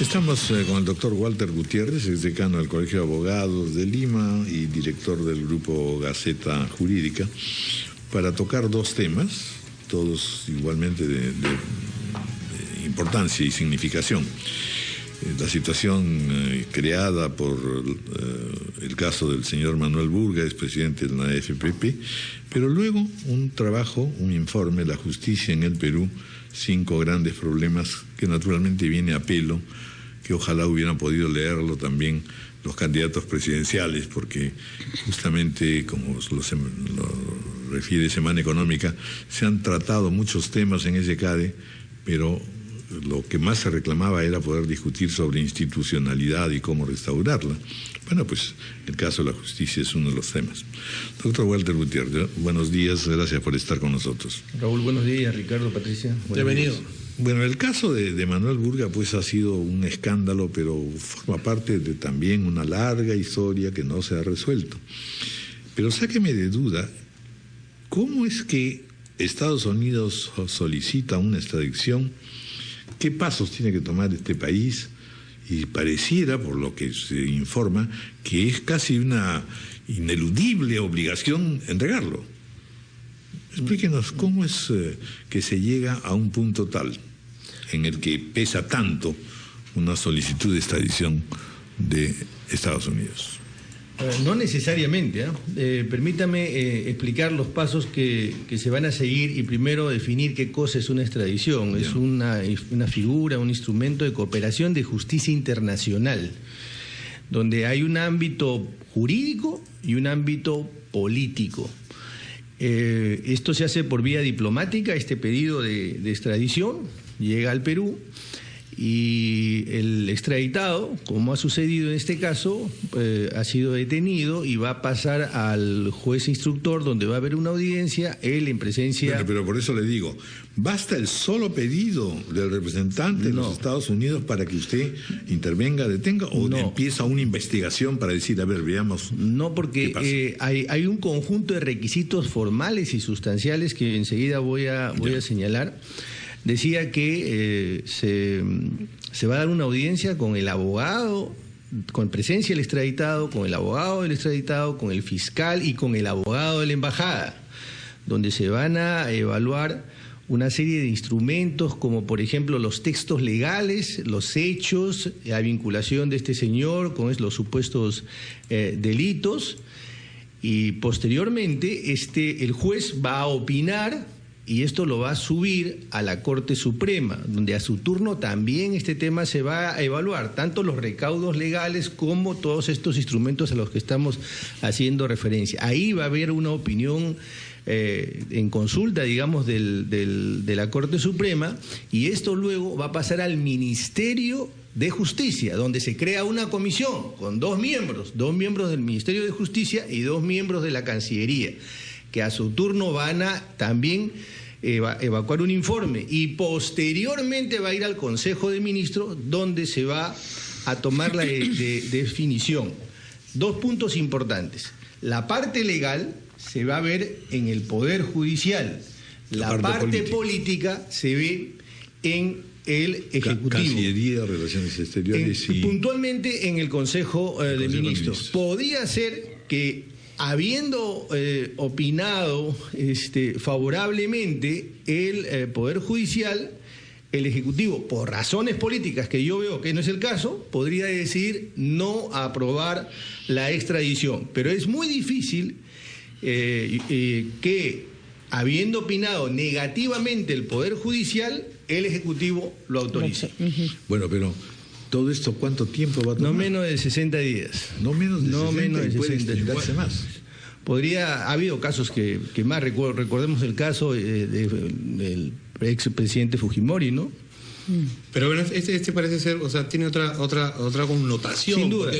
Estamos con el doctor Walter Gutiérrez, ex decano del Colegio de Abogados de Lima y director del grupo Gaceta Jurídica, para tocar dos temas, todos igualmente de importancia y significación. La situación creada por el caso del señor Manuel Burga, expresidente de la AFPP, pero luego un trabajo, un informe, La justicia en el Perú, 5 grandes problemas, que naturalmente viene a pelo, que ojalá hubieran podido leerlo también los candidatos presidenciales, porque justamente, como lo refiere Semana Económica, se han tratado muchos temas en ese CADE, pero lo que más se reclamaba era poder discutir sobre institucionalidad y cómo restaurarla. Bueno, pues el caso de la justicia es uno de los temas. Doctor Walter Gutiérrez, buenos días, gracias por estar con nosotros. Raúl, buenos días. Ricardo, Patricia. Bienvenido. Bueno, el caso de Manuel Burga pues ha sido un escándalo, pero forma parte de también una larga historia que no se ha resuelto. Pero sáqueme de duda, ¿cómo es que Estados Unidos solicita una extradición? ¿Qué pasos tiene que tomar este país? Y pareciera, por lo que se informa, que es casi una ineludible obligación entregarlo. Explíquenos cómo es que se llega a un punto tal en el que pesa tanto una solicitud de extradición de Estados Unidos. No necesariamente, permítame explicar los pasos que se van a seguir y primero definir qué cosa es una extradición. Es una figura, un instrumento de cooperación de justicia internacional, donde hay un ámbito jurídico y un ámbito político. Esto se hace por vía diplomática, este pedido de extradición llega al Perú y el extraditado, como ha sucedido en este caso, ha sido detenido y va a pasar al juez instructor, donde va a haber una audiencia, él en presencia... Bueno, pero por eso le digo, ¿basta el solo pedido del representante de los Estados Unidos para que usted intervenga, detenga, o empieza una investigación para decir, a ver, veamos? No, porque hay un conjunto de requisitos formales y sustanciales que enseguida voy a señalar. Decía que se va a dar una audiencia con el abogado, con presencia del extraditado, con el abogado del extraditado, con el fiscal y con el abogado de la embajada, donde se van a evaluar una serie de instrumentos, como por ejemplo los textos legales, los hechos, la vinculación de este señor con los supuestos delitos, y posteriormente el juez va a opinar. Y esto lo va a subir a la Corte Suprema, donde a su turno también este tema se va a evaluar, tanto los recaudos legales como todos estos instrumentos a los que estamos haciendo referencia. Ahí va a haber una opinión en consulta, digamos, de la Corte Suprema, y esto luego va a pasar al Ministerio de Justicia, donde se crea una comisión con 2 miembros del Ministerio de Justicia y 2 miembros de la Cancillería, que a su turno van a también evacuar un informe y posteriormente va a ir al Consejo de Ministros, donde se va a tomar la definición. 2 puntos importantes. La parte legal se va a ver en el Poder Judicial. La parte política se ve en el Ejecutivo. Cancillería, Relaciones Exteriores y... Puntualmente en el Consejo de Ministros. Podía ser que, habiendo opinado favorablemente el Poder Judicial, el Ejecutivo, por razones políticas que yo veo que no es el caso, podría decidir no aprobar la extradición. Pero es muy difícil que, habiendo opinado negativamente el Poder Judicial, el Ejecutivo lo autorice. Bueno, pero... ¿todo esto cuánto tiempo va a tomar? No menos de 60 días. No menos de 60 y puede extenderse más. Ha habido casos que más, recordemos el caso del expresidente Fujimori, ¿no? Pero bueno, este parece ser, o sea, tiene otra connotación. Sin duda.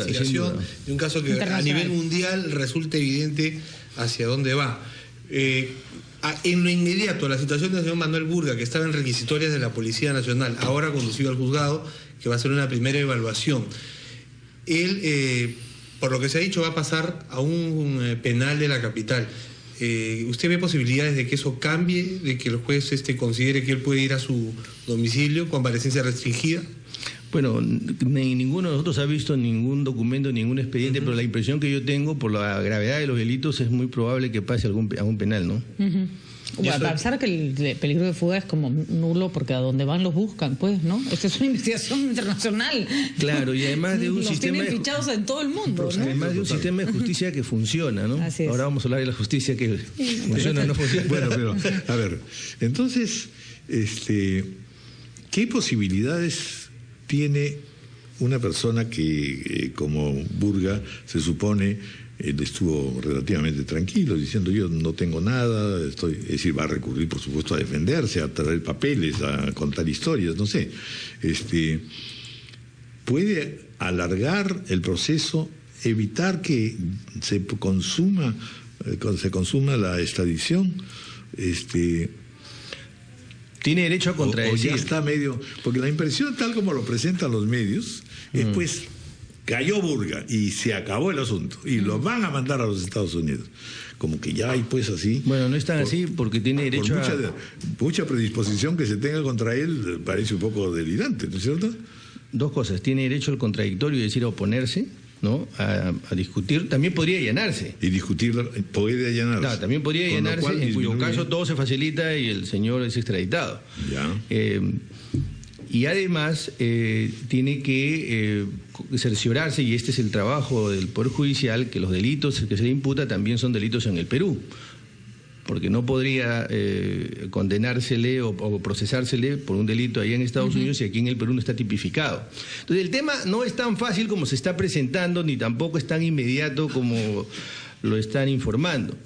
De un caso que a nivel mundial resulta evidente hacia dónde va. En lo inmediato, la situación del señor Manuel Burga, que estaba en requisitorias de la Policía Nacional, ahora conducido al juzgado, que va a ser una primera evaluación. Él, por lo que se ha dicho, va a pasar a un penal de la capital. ¿Usted ve posibilidades de que eso cambie, de que el juez considere que él puede ir a su domicilio con comparecencia restringida? Bueno, ninguno de nosotros ha visto ningún documento, ningún expediente, pero la impresión que yo tengo, por la gravedad de los delitos, es muy probable que pase a un penal, ¿no? Bueno, a pesar que el peligro de fuga es como nulo, porque a donde van los buscan, pues, ¿no? Esta es una investigación internacional. Claro, y además de un los sistema... tienen fichados en todo el mundo, ¿no? Además de un sistema de justicia que funciona, ¿no? Así es. Ahora vamos a hablar de la justicia que funciona o no funciona. Bueno, pero, a ver, entonces, ¿qué posibilidades tiene una persona que, como Burga, se supone... Él estuvo relativamente tranquilo, diciendo yo no tengo nada, es decir, va a recurrir, por supuesto, a defenderse, a traer papeles, a contar historias, no sé. ¿Puede alargar el proceso, evitar que se consuma la extradición? Tiene derecho a contradecir. O ya está medio... Porque la impresión, tal como lo presentan los medios, es pues... Cayó Burga y se acabó el asunto y lo van a mandar a los Estados Unidos. Como que ya hay pues así... Bueno, no es tan así porque tiene derecho mucha predisposición que se tenga contra él, parece un poco delirante, ¿no es cierto? Dos cosas, tiene derecho al contradictorio, es decir, a oponerse, ¿no? A discutir, también podría allanarse. Y discutirlo, puede allanarse. Claro, también podría allanarse, en cuyo caso todo se facilita y el señor es extraditado. Ya. Y además tiene que cerciorarse, y este es el trabajo del Poder Judicial, que los delitos que se le imputa también son delitos en el Perú, porque no podría condenársele o procesársele por un delito allá en Estados Unidos y aquí en el Perú no está tipificado. Entonces el tema no es tan fácil como se está presentando, ni tampoco es tan inmediato como lo están informando.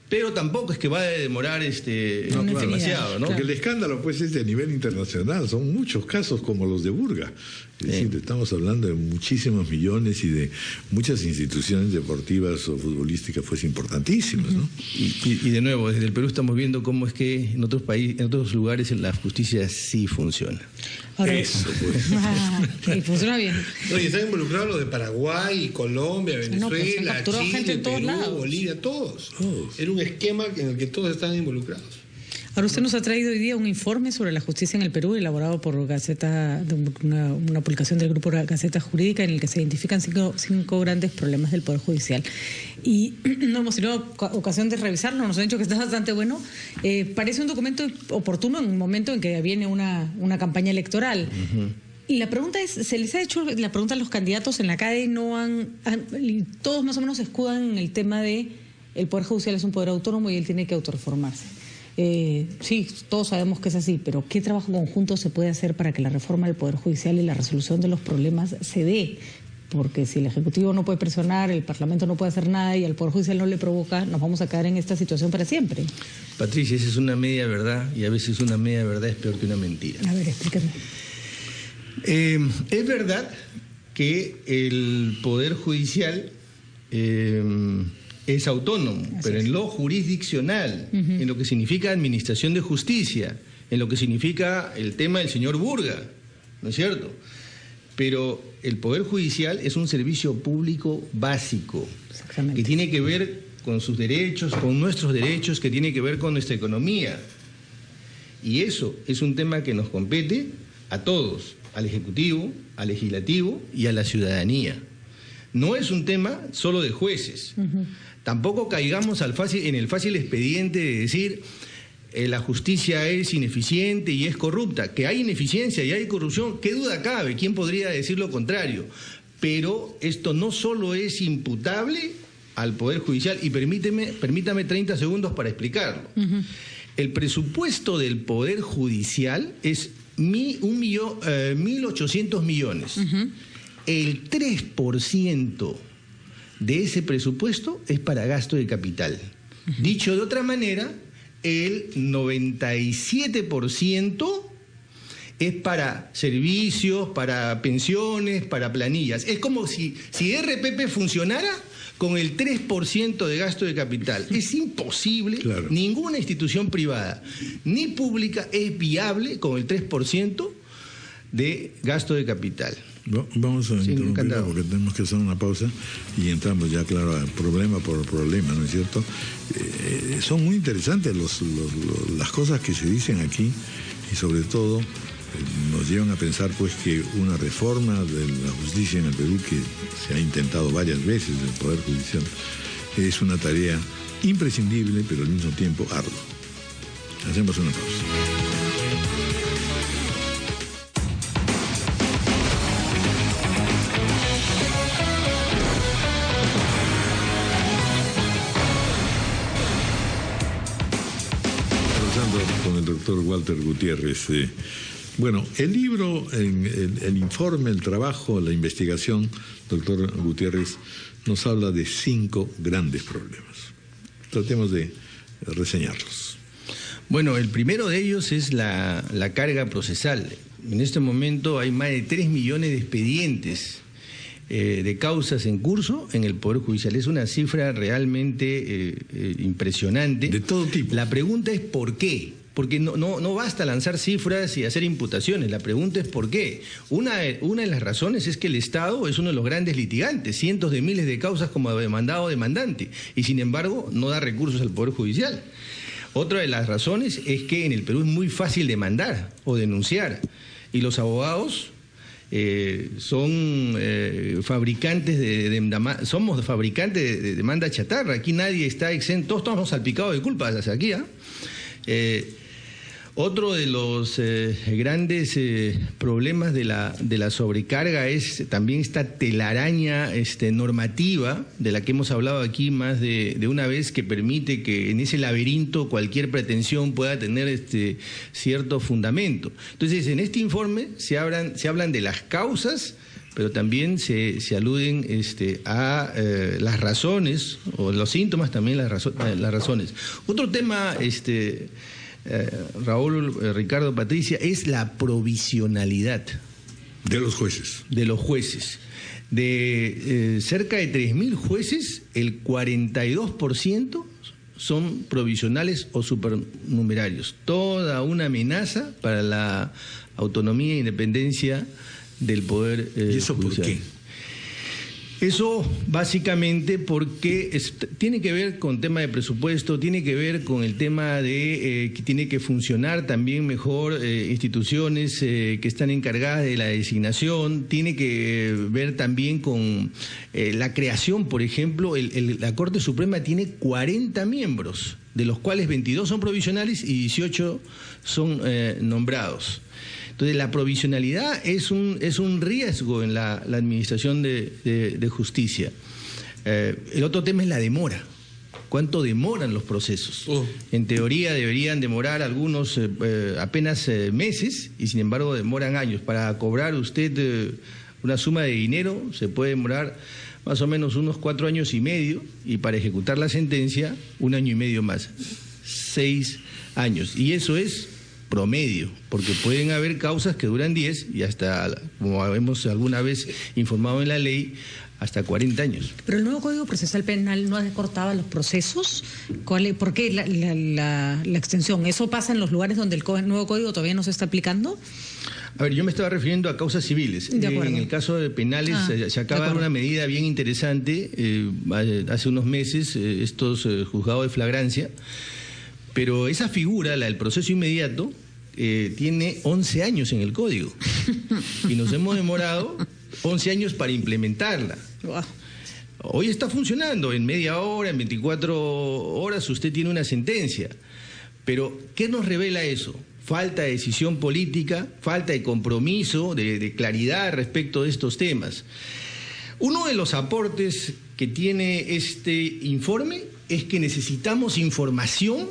Pero tampoco es que va a demorar demasiado, ¿no? Porque el escándalo pues es de nivel internacional, son muchos casos como los de Burga. Es decir, estamos hablando de muchísimos millones y de muchas instituciones deportivas o futbolísticas pues importantísimas, ¿no? Y de nuevo, desde el Perú estamos viendo cómo es que en otros países, en otros lugares la justicia sí funciona. Ahora, eso pues. y funciona bien. Oye, están involucrados los de Paraguay, Colombia, Venezuela, Chile, gente en todos Perú, lados. Bolivia, todos. Era un esquema en el que todos estaban involucrados. Ahora usted nos ha traído hoy día un informe sobre la justicia en el Perú, elaborado por Gaceta, una publicación del grupo Gaceta Jurídica, en el que se identifican cinco grandes problemas del Poder Judicial. Y no hemos tenido ocasión de revisarlo, nos han dicho que está bastante bueno. Parece un documento oportuno en un momento en que viene una campaña electoral. Y la pregunta es, se les ha hecho la pregunta a los candidatos en la calle, y todos más o menos se escudan en el tema de el Poder Judicial es un poder autónomo y él tiene que autorreformarse. Sí, todos sabemos que es así, pero ¿qué trabajo conjunto se puede hacer para que la reforma del Poder Judicial y la resolución de los problemas se dé? Porque si el Ejecutivo no puede presionar, el Parlamento no puede hacer nada y al Poder Judicial no le provoca, nos vamos a quedar en esta situación para siempre. Patricia, esa es una media verdad y a veces una media verdad es peor que una mentira. A ver, explícame. Es verdad que el Poder Judicial es autónomo, pero en lo jurisdiccional, en lo que significa administración de justicia, en lo que significa el tema del señor Burga, ¿no es cierto? Pero el Poder Judicial es un servicio público básico, que tiene que ver con sus derechos, con nuestros derechos, que tiene que ver con nuestra economía. Y eso es un tema que nos compete a todos, al Ejecutivo, al Legislativo y a la ciudadanía. No es un tema solo de jueces. Tampoco caigamos en el fácil expediente de decir la justicia es ineficiente y es corrupta. Que hay ineficiencia y hay corrupción, ¿qué duda cabe? ¿Quién podría decir lo contrario? Pero esto no solo es imputable al Poder Judicial, y permítame 30 segundos para explicarlo. El presupuesto del Poder Judicial es 1.800 millones. El 3% de ese presupuesto es para gasto de capital. Dicho de otra manera, el 97% es para servicios, para pensiones, para planillas. Es como si RPP funcionara con el 3% de gasto de capital. Es imposible, claro. Ninguna institución privada ni pública es viable con el 3% de gasto de capital. No, vamos a interrumpirla porque tenemos que hacer una pausa y entramos ya, claro, problema por problema, ¿no es cierto? Son muy interesantes las cosas que se dicen aquí y sobre todo nos llevan a pensar pues que una reforma de la justicia en el Perú, que se ha intentado varias veces del Poder Judicial, es una tarea imprescindible, pero al mismo tiempo ardua. Hacemos una pausa. Con el doctor Walter Gutiérrez. Bueno, el libro, el informe, el trabajo, la investigación, doctor Gutiérrez, nos habla de 5 grandes problemas. Tratemos de reseñarlos. Bueno, el primero de ellos es la carga procesal. En este momento hay más de 3 millones de expedientes de causas en curso en el Poder Judicial. Es una cifra realmente impresionante. De todo tipo. La pregunta es ¿por qué? Porque no basta lanzar cifras y hacer imputaciones. La pregunta es ¿por qué? Una de las razones es que el Estado es uno de los grandes litigantes, cientos de miles de causas como demandado o demandante, y sin embargo no da recursos al Poder Judicial. Otra de las razones es que en el Perú es muy fácil demandar o denunciar, y los abogados son fabricantes somos fabricantes de demanda chatarra. Aquí nadie está exento, todos estamos salpicados de culpa hasta aquí, Otro de los grandes problemas de la sobrecarga es también esta telaraña normativa de la que hemos hablado aquí más de una vez, que permite que en ese laberinto cualquier pretensión pueda tener cierto fundamento. Entonces, en este informe se hablan de las causas, pero también se aluden a las razones, o los síntomas también, las razones. Otro tema, Raúl, Ricardo, Patricia, es la provisionalidad. De los jueces. De los jueces. De cerca de 3.000 jueces, el 42% son provisionales o supernumerarios. Toda una amenaza para la autonomía e independencia del Poder ¿Y eso Judicial. por qué? Eso básicamente porque tiene que ver con tema de presupuesto, tiene que ver con el tema de que tiene que funcionar también mejor instituciones que están encargadas de la designación, tiene que ver también con la creación, por ejemplo, la Corte Suprema tiene 40 miembros, de los cuales 22 son provisionales y 18 son nombrados. Entonces, la provisionalidad es un riesgo en la administración de justicia. El otro tema es la demora. ¿Cuánto demoran los procesos? En teoría deberían demorar algunos apenas meses, y sin embargo demoran años. Para cobrar usted una suma de dinero se puede demorar más o menos unos 4 años y medio, y para ejecutar la sentencia 1 año y medio más, 6 años. Y eso es promedio, porque pueden haber causas que duran 10 y hasta, como hemos alguna vez informado en la ley, hasta 40 años. Pero el nuevo Código Procesal Penal no acortaba los procesos. ¿Por qué la extensión? ¿Eso pasa en los lugares donde el nuevo Código todavía no se está aplicando? A ver, yo me estaba refiriendo a causas civiles. En el caso de penales se acaba de dar una medida bien interesante hace unos meses, estos juzgados de flagrancia. Pero esa figura, la del proceso inmediato, tiene 11 años en el Código. Y nos hemos demorado 11 años para implementarla. Wow. Hoy está funcionando, en media hora, en 24 horas usted tiene una sentencia. Pero, ¿qué nos revela eso? Falta de decisión política, falta de compromiso, de claridad respecto de estos temas. Uno de los aportes que tiene este informe es que necesitamos información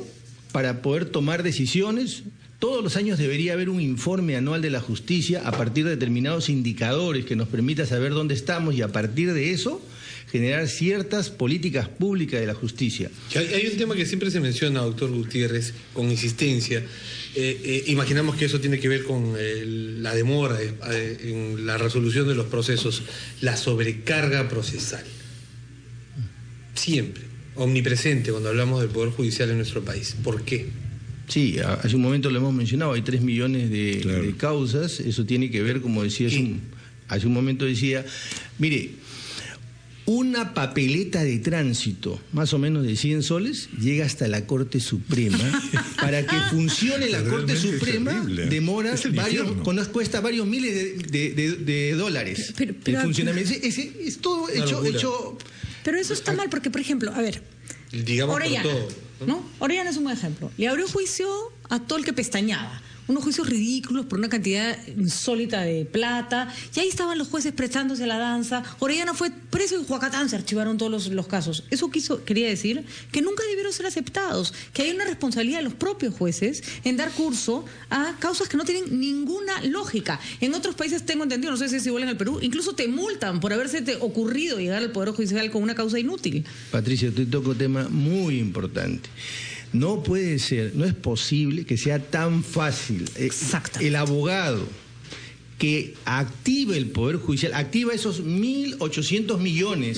para poder tomar decisiones. Todos los años debería haber un informe anual de la justicia a partir de determinados indicadores que nos permita saber dónde estamos, y a partir de eso generar ciertas políticas públicas de la justicia. Hay un tema que siempre se menciona, doctor Gutiérrez, con insistencia. Imaginamos que eso tiene que ver con la demora en la resolución de los procesos, la sobrecarga procesal. Siempre, omnipresente cuando hablamos del Poder Judicial en nuestro país. ¿Por qué? Sí, hace un momento lo hemos mencionado, hay 3 millones de causas. Eso tiene que ver, como decía hace un momento decía, mire, una papeleta de tránsito, más o menos de 100 soles, llega hasta la Corte Suprema. Para que funcione la Corte Suprema, demora cuesta varios miles de dólares. Pero el funcionamiento. Es todo hecho. Pero eso está mal, porque, por ejemplo, a ver, digamos Orellana, por todo, ¿no? Orellana es un buen ejemplo. Le abrió juicio a todo el que pestañaba. Unos juicios ridículos por una cantidad insólita de plata, y ahí estaban los jueces prestándose a la danza. Orellana fue preso y en Huacatán se archivaron todos los casos. Eso quería decir que nunca debieron ser aceptados, que hay una responsabilidad de los propios jueces en dar curso a causas que no tienen ninguna lógica. En otros países, tengo entendido, no sé si es igual en el Perú, incluso te multan por haberse ocurrido llegar al Poder Judicial con una causa inútil. Patricia, te toco un tema muy importante. No puede ser, no es posible que sea tan fácil. El abogado que activa el Poder Judicial, activa esos 1.800 millones,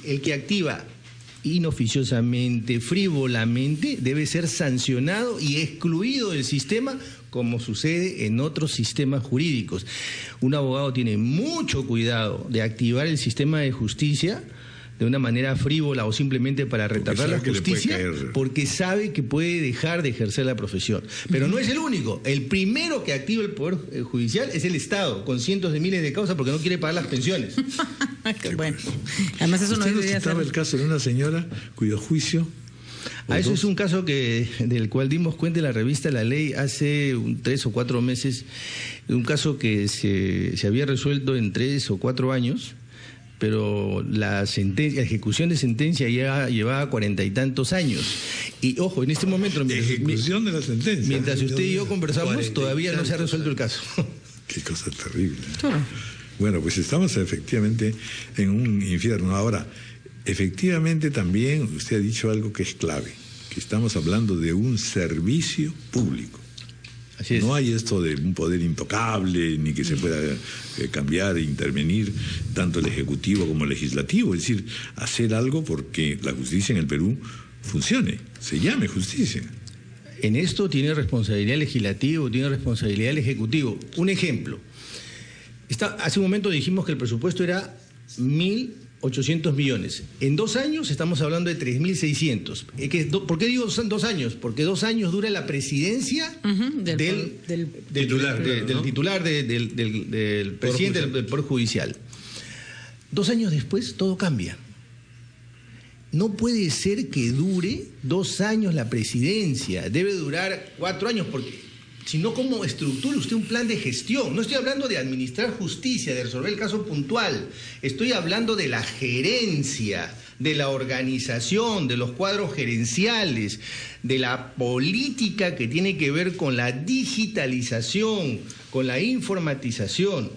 el que activa inoficiosamente, frívolamente, debe ser sancionado y excluido del sistema, como sucede en otros sistemas jurídicos. Un abogado tiene mucho cuidado de activar el sistema de justicia de una manera frívola o simplemente para retardar la justicia, porque sabe que puede dejar de ejercer la profesión. Pero no es el único. El primero que activa el Poder Judicial es el Estado, con cientos de miles de causas porque no quiere pagar las pensiones. Qué bueno. Además, eso no debería ser. El caso de una señora cuyo juicio... Eso es un caso del cual dimos cuenta en la revista La Ley hace 3 o 4 meses, un caso que se había resuelto en 3 o 4 años, pero la ejecución de sentencia ya llevaba 40 y tantos años. Y ojo, en este momento... Ejecución de la sentencia. Mientras usted y yo conversamos, todavía no se ha resuelto el caso. Qué cosa terrible. Bueno, pues estamos efectivamente en un infierno. Ahora, efectivamente también usted ha dicho algo que es clave, que estamos hablando de un servicio público. Así es. No hay esto de un poder intocable, ni que se pueda cambiar e intervenir tanto el Ejecutivo como el Legislativo. Es decir, hacer algo porque la justicia en el Perú funcione, se llame justicia. En esto tiene responsabilidad el Legislativo, tiene responsabilidad el Ejecutivo. Un ejemplo. Hace un momento dijimos que el presupuesto era 1.800 millones. En 2 años estamos hablando de 3.600. ¿Por qué digo 2 años? Porque 2 años dura la presidencia del titular del presidente del Poder Judicial. 2 años después todo cambia. No puede ser que dure 2 años la presidencia. Debe durar 4 años porque... Si no, ¿cómo estructura usted un plan de gestión? No estoy hablando de administrar justicia, de resolver el caso puntual. Estoy hablando de la gerencia, de la organización, de los cuadros gerenciales, de la política que tiene que ver con la digitalización, con la informatización.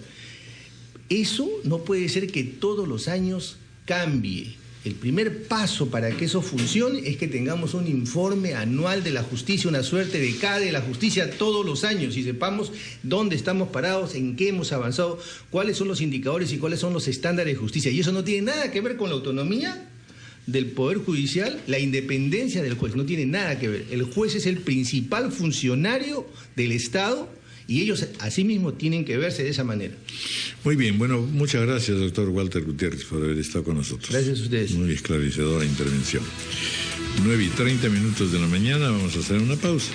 Eso no puede ser que todos los años cambie. El primer paso para que eso funcione es que tengamos un informe anual de la justicia, una suerte de CADE de la justicia todos los años y sepamos dónde estamos parados, en qué hemos avanzado, cuáles son los indicadores y cuáles son los estándares de justicia. Y eso no tiene nada que ver con la autonomía del Poder Judicial, la independencia del juez, no tiene nada que ver. El juez es el principal funcionario del Estado y ellos asimismo tienen que verse de esa manera. Muy bien, bueno, muchas gracias, doctor Walter Gutiérrez, por haber estado con nosotros. Gracias a ustedes. Muy esclarecedora intervención. 9:30 de la mañana, vamos a hacer una pausa.